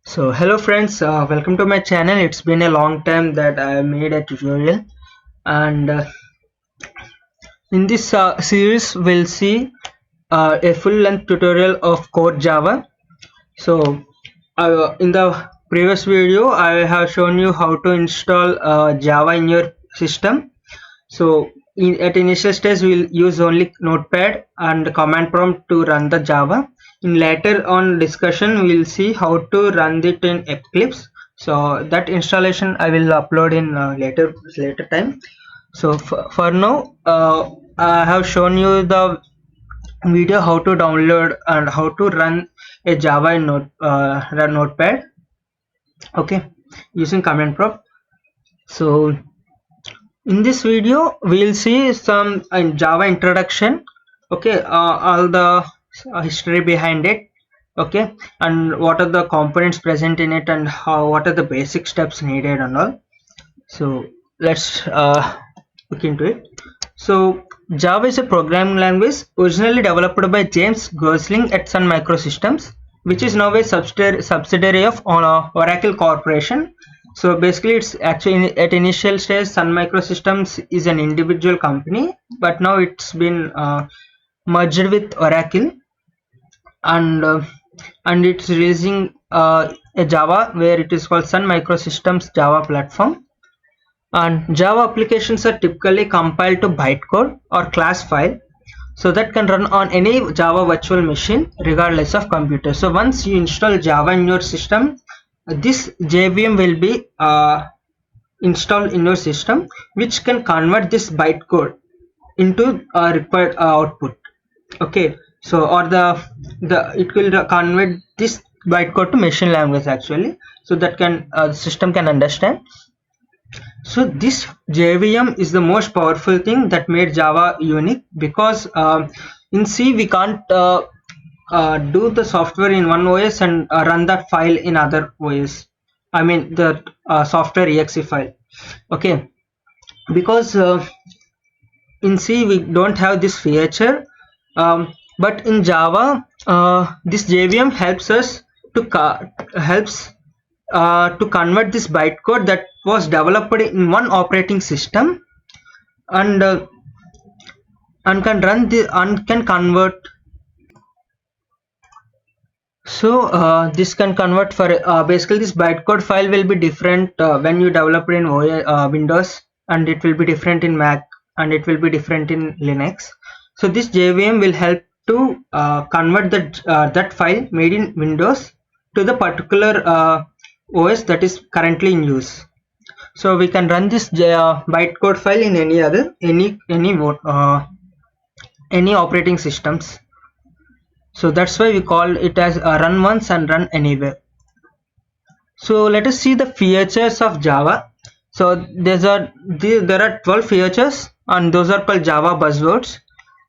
So hello friends, welcome to my channel. It's been a long time that I made a tutorial, and in this series we'll see a full-length tutorial of core Java. So in the previous video I have shown you how to install Java in your system. So at initial stage we'll use only Notepad and command prompt to run the Java. In later on discussion we'll see how to run it in Eclipse. So that installation I will upload in later time. So for now I have shown you the video how to download and how to run a Java in Notepad, okay, using command prompt. So in this video we'll see some Java introduction, okay, all the history behind it, okay, and what are the components present in it and what are the basic steps needed and all. So let's look into it. So Java is a programming language originally developed by James Gosling at Sun Microsystems, which is now a subsidiary of Oracle Corporation. So basically it's actually at initial stage Sun Microsystems is an individual company, but now it's been merged with Oracle, and it's releasing a Java where it is called Sun Microsystems Java Platform. And Java applications are typically compiled to bytecode or class file, so that can run on any Java virtual machine regardless of computer. So once you install Java in your system, this JVM will be installed in your system, which can convert this bytecode into a required output, okay. So or it will convert this bytecode to machine language actually, so that can the system can understand. So this JVM is the most powerful thing that made Java unique, because in C we can't do the software in one OS and run that file in other OS. I mean the software exe file, okay, because in C we don't have this feature, but in Java this JVM helps us to convert this bytecode that was developed in one operating system, and can run the can convert. So this can convert for basically this bytecode file will be different when you develop it in Windows, and it will be different in Mac, and it will be different in Linux. So this JVM will help to convert that file made in Windows to the particular OS that is currently in use. So we can run this bytecode file in any operating systems. So that's why we call it as run once and run anywhere. So let us see the features of Java. So there are 12 features, and those are called Java buzzwords.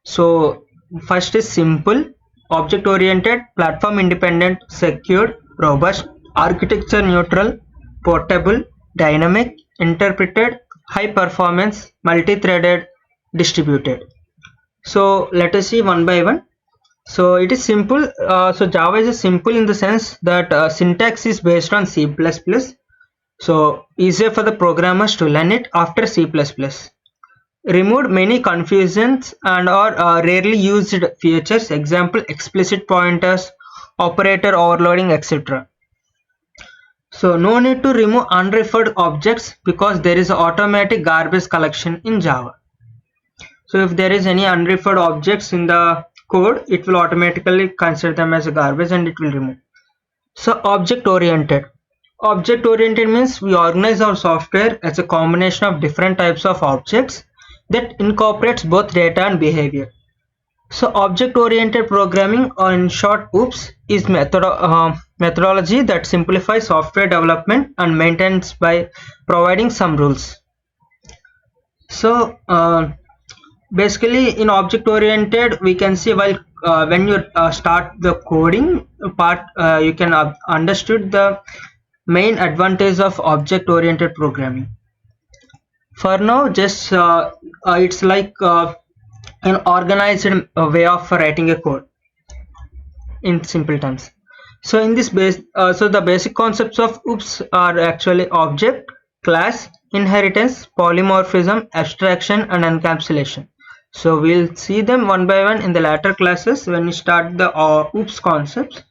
So first is simple, object oriented, platform independent, secured, robust, architecture neutral, portable, dynamic, interpreted, high performance, multi-threaded, distributed. So let us see one by one. So it is simple. So Java is simple in the sense that syntax is based on C++. So easier for the programmers to learn it after C++. Removed many confusions and or rarely used features, example explicit pointers, operator overloading, etc. So no need to remove unreferred objects because there is automatic garbage collection in Java. So if there is any unreferred objects in the code, it will automatically consider them as a garbage and it will remove. So object oriented. Object oriented means we organize our software as a combination of different types of objects that incorporates both data and behavior. So object oriented programming, or in short OOPS, is methodology that simplifies software development and maintenance by providing some rules. So basically in object oriented we can see, while when you start the coding part, you can understood the main advantage of object oriented programming. For now, just it's like an organized way of writing a code in simple terms. So in this base, so the basic concepts of OOPS are actually object, class, inheritance, polymorphism, abstraction, and encapsulation. So we'll see them one by one in the later classes when we start the OOPS concepts.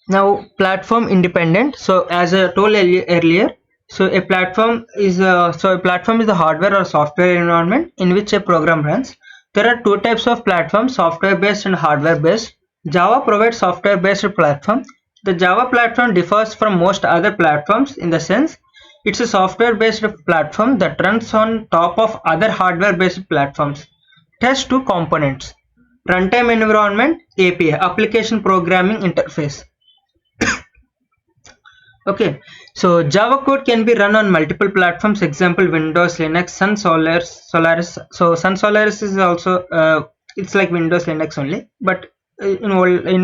Now platform independent. So as I told earlier, so a platform is a hardware or software environment in which a program runs. There are two types of platforms, software based and hardware based. Java provides software based platform. The Java platform differs from most other platforms in the sense it's a software based platform that runs on top of other hardware based platforms. It has two components: runtime environment, API, application programming interface. Okay, so Java code can be run on multiple platforms, example Windows, Linux, Sun Solaris. So Sun Solaris is also it's like Windows, Linux only, but in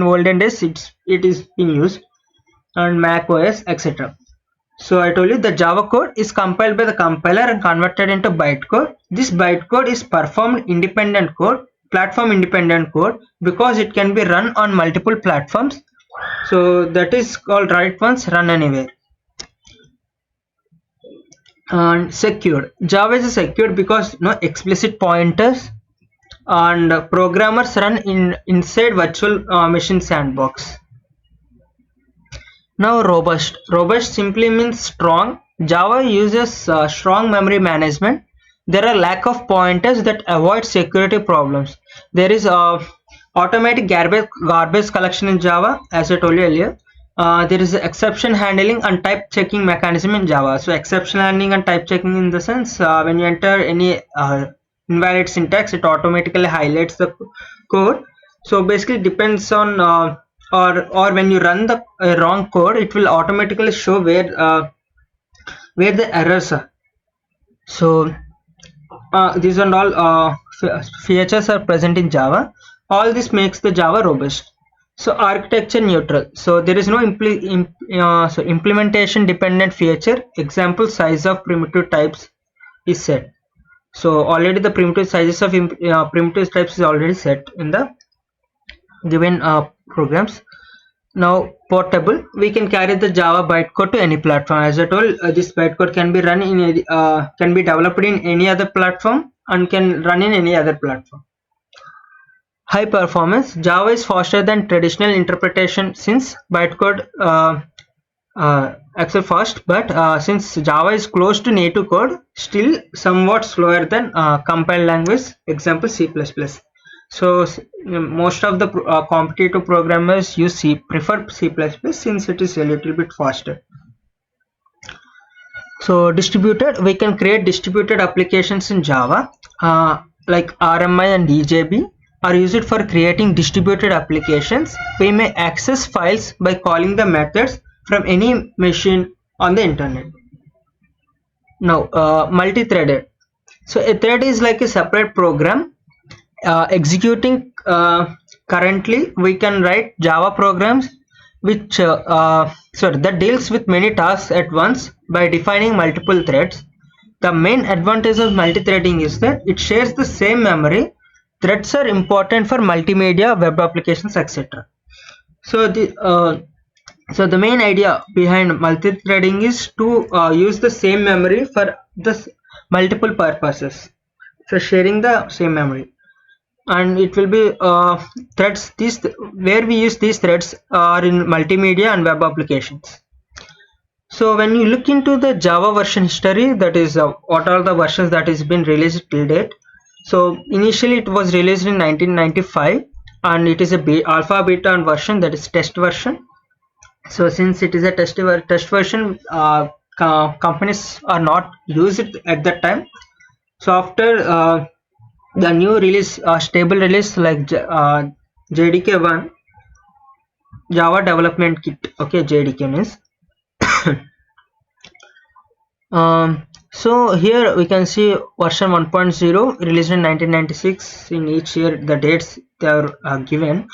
olden days it is being used on Mac OS, etc. So I told you the Java code is compiled by the compiler and converted into bytecode. This bytecode is platform independent code because it can be run on multiple platforms. So that is called write once, run anywhere. And secured. Java is secured because no explicit pointers and programmers run inside virtual machine sandbox. Now robust. Robust simply means strong. Java uses strong memory management. There are lack of pointers that avoid security problems. There is automatic garbage collection in Java, as I told you earlier. There is exception handling and type checking mechanism in Java. So exception handling and type checking in the sense when you enter any invalid syntax, it automatically highlights the code. So basically depends on or when you run the wrong code, it will automatically show where the errors are. So these and all features are present in Java. All this makes the Java robust. So architecture neutral. So there is no implementation dependent feature. Example, size of primitive types is set. So already the primitive sizes of primitive types is already set in the given programs. Now portable, we can carry the Java bytecode to any platform. As I told, this bytecode can be run in can be developed in any other platform and can run in any other platform. High performance. Java is faster than traditional interpretation since bytecode actually fast, but since Java is close to native code, still somewhat slower than compiled language, example C++. So most of the competitive programmers prefer C++ since it is a little bit faster. So distributed, we can create distributed applications in Java like RMI and EJB are used for creating distributed applications. We may access files by calling the methods from any machine on the internet. Now multi-threaded. So a thread is like a separate program executing. Currently we can write Java programs which that deals with many tasks at once by defining multiple threads. The main advantage of multi-threading is that it shares the same memory. Threads are important for multimedia, web applications, etc. So the main idea behind multi-threading is to use the same memory for the multiple purposes. So sharing the same memory, and it will be threads. Where we use these threads are in multimedia and web applications. So when you look into the Java version history, that is what are the versions that has been released till date. So initially it was released in 1995 and it is a alpha beta and version, that is test version. So since it is a test version, companies are not used it at that time. So after the new release, stable release like JDK1, Java Development Kit, okay, JDK means so here we can see version 1.0 released in 1996. In each year the dates they are given,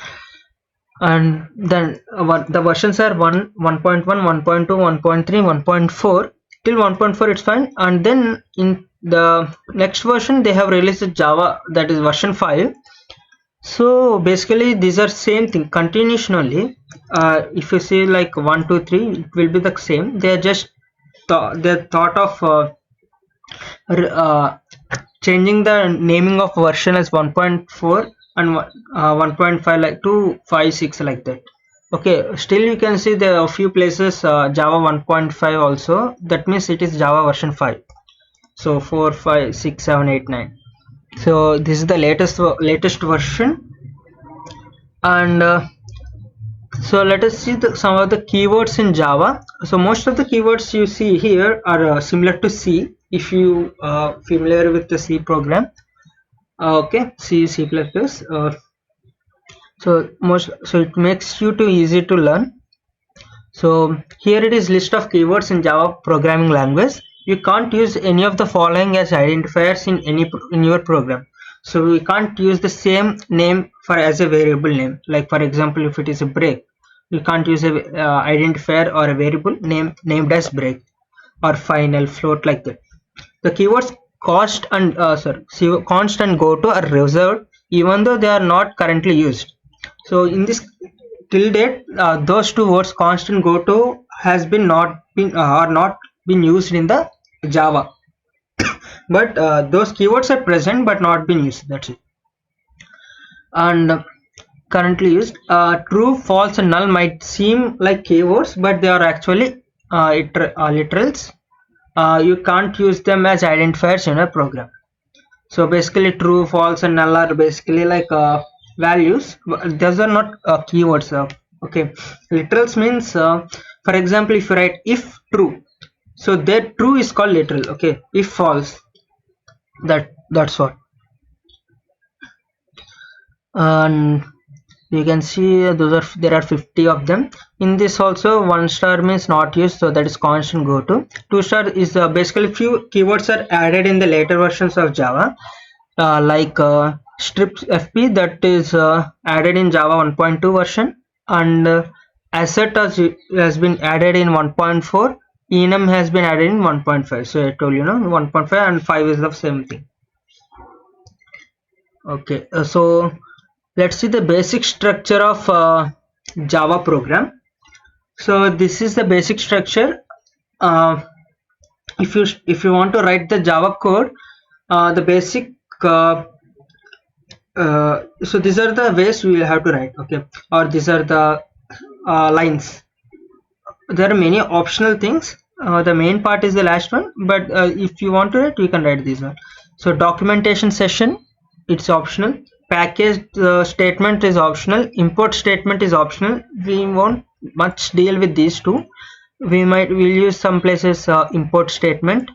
and then the versions are 1.1, 1.2, 1.3, 1.4 till 1.4 it's fine, and then in the next version they have released Java, that is version 5. So basically these are same thing, continuation only. If you see like 1 2 3, it will be the same. They are just they're thought of changing the naming of version as 1.4 and 1.5 like to 5 6 like that. Okay, still you can see there are a few places Java 1.5 also, that means it is Java version 5. So 4 5 6 7 8 9. So this is the latest version. And so let us see some of the keywords in Java. So most of the keywords you see here are similar to C, if you are familiar with the C program. Okay, C, C++. So it makes you too easy to learn. So here it is list of keywords in Java programming language. You can't use any of the following as identifiers in your program. So we can't use the same name as a variable name. Like for example, if it is a break, you can't use a identifier or a variable name named as break or final, float, like that. The keywords const and goto are reserved even though they are not currently used. So in this till date, those two words const and goto has been not been used in the Java. But those keywords are present but not been used, that's it. And currently used, true, false and null might seem like keywords, but they are actually literals. You can't use them as identifiers in a program. So basically true, false and null are basically like values. Those are not keywords. Okay, literals means for example, if you write if true, so that true is called literal. Okay, if false, that's what. And you can see there are 50 of them. In this also, 1 star means not used, so that is constant go to. 2 star is basically few keywords are added in the later versions of Java, like strip fp, that is added in Java 1.2 version, and asset has been added in 1.4. enum has been added in 1.5. so I told you 1.5 and 5 is the same thing. Okay, so let's see the basic structure of Java program. So this is the basic structure. If you want to write the Java code, the basic so these are the ways we will have to write. Okay, or these are the lines. There are many optional things. The main part is the last one, but if you want to write, we can write this one. So documentation session, it's optional. Package statement is optional. Import statement is optional. We won't much deal with these two. We'll use some places import statement,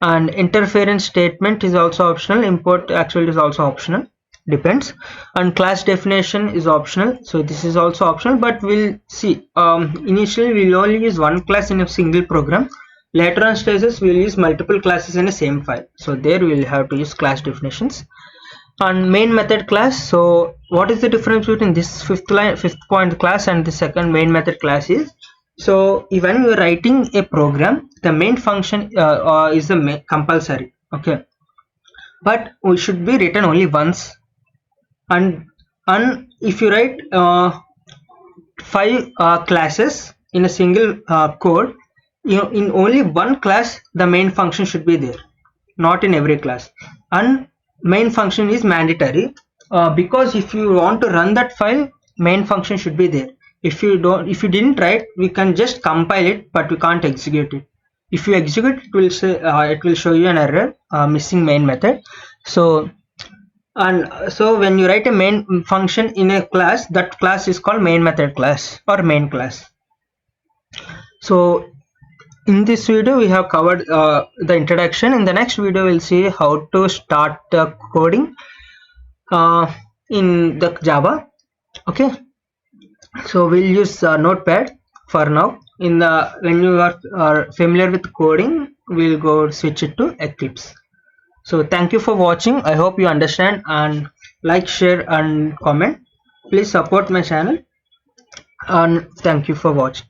and interference statement is also optional. Import actually is also optional, depends. And class definition is optional, so this is also optional, but we'll see. Initially we'll only use one class in a single program. Later on stages we'll use multiple classes in a same file, so there we'll have to use class definitions. And main method class, so what is the difference between this fifth point class and the second main method class is, so when you're writing a program, the main function is the compulsory. Okay, but we should be written only once, and if you write 5 classes in a single code, in only one class the main function should be there, not in every class. And main function is mandatory, because if you want to run that file, main function should be there. If you didn't write, we can just compile it, but we can't execute it. If you execute, it will say it will show you an error, missing main method. So when you write a main function in a class, that class is called main method class or main class. So in this video we have covered the introduction. In the next video we'll see how to start the coding in the Java. Okay, so we'll use Notepad for now. When you are familiar with coding, we'll go switch it to Eclipse. So thank you for watching. I hope you understand, and like, share and comment. Please support my channel, and thank you for watching.